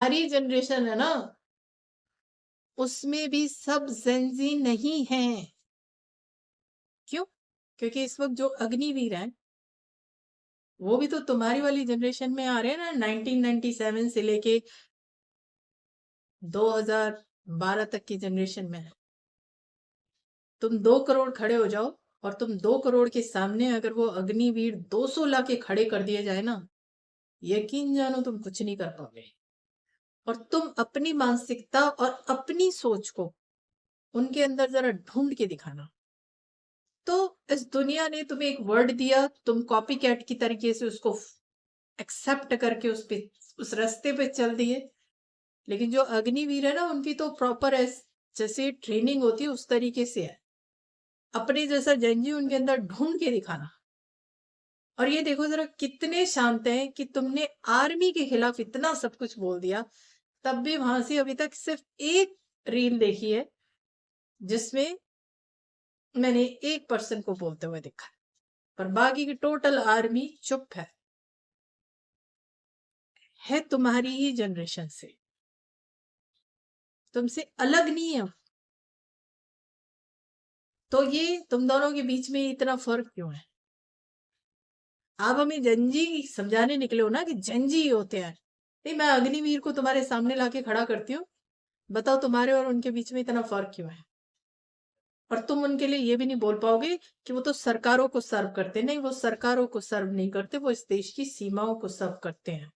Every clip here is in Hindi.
हमारी जनरेशन है ना, उसमें भी सब जेनजी नहीं हैं। क्यों? क्योंकि इस वक्त जो अग्निवीर हैं वो भी तो तुम्हारी वाली जनरेशन में आ रहे हैं ना, 1997 से लेके 2012 तक की जनरेशन में है। तुम 2 करोड़ खड़े हो जाओ और तुम 2 करोड़ के सामने अगर वो अग्निवीर 200 लाके खड़े कर दिए जाए ना, यकीन जानो तुम कुछ नहीं कर पाओगे। और तुम अपनी मानसिकता और अपनी सोच को उनके अंदर जरा ढूंढ के दिखाना। तो इस दुनिया ने तुम्हें एक वर्ड दिया, तुम कॉपी कैट की तरीके से उसको एक्सेप्ट करके उस रास्ते पे चल दिए। लेकिन जो अग्निवीर है ना, उनकी तो प्रॉपर जैसे ट्रेनिंग होती है उस तरीके से है। अपने जैसा जंजी उनके अंदर ढूंढ के दिखाना। और ये देखो जरा कितने शांत हैं कि तुमने आर्मी के खिलाफ इतना सब कुछ बोल दिया, तब भी वहां से अभी तक सिर्फ एक रील देखी है जिसमें मैंने एक पर्सन को बोलते हुए देखा, पर बाकी की टोटल आर्मी चुप है तुम्हारी ही जनरेशन से, तुमसे अलग नहीं है। तो ये तुम दोनों के बीच में इतना फर्क क्यों है? आप हमें जंजी समझाने निकले हो ना कि जंजी ही होते हैं। नहीं, मैं अग्निवीर को तुम्हारे सामने लाके खड़ा करती हूँ, बताओ तुम्हारे और उनके बीच में इतना फर्क क्यों है? और तुम उनके लिए ये भी नहीं बोल पाओगे कि वो तो सरकारों को सर्व करते। नहीं, वो सरकारों को सर्व नहीं करते, वो इस देश की सीमाओं को सर्व करते हैं।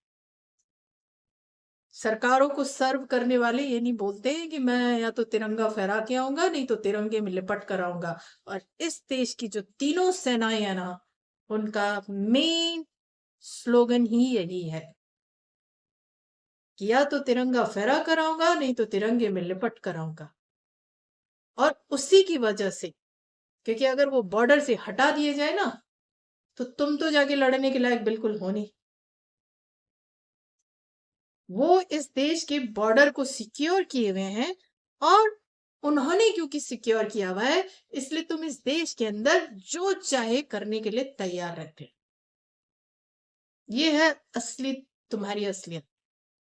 सरकारों को सर्व करने वाले ये नहीं बोलते हैं कि मैं या तो तिरंगा फहरा के आऊंगा, नहीं तो तिरंगे में लिपट कर आऊंगा। और इस देश की जो तीनों सेनाएं है ना, उनका मेन स्लोगन ही यही है कि या तो तिरंगा फहरा कर आऊंगा, नहीं तो तिरंगे में लिपट कर आऊंगा। और उसी की वजह से, क्योंकि अगर वो बॉर्डर से हटा दिए जाए ना, तो तुम तो जाके लड़ने के लायक बिल्कुल हो नहीं। वो इस देश के बॉर्डर को सिक्योर किए हुए हैं, और उन्होंने क्योंकि सिक्योर किया हुआ है, इसलिए तुम इस देश के अंदर जो चाहे करने के लिए तैयार रहते। ये है असली, तुम्हारी असलियत।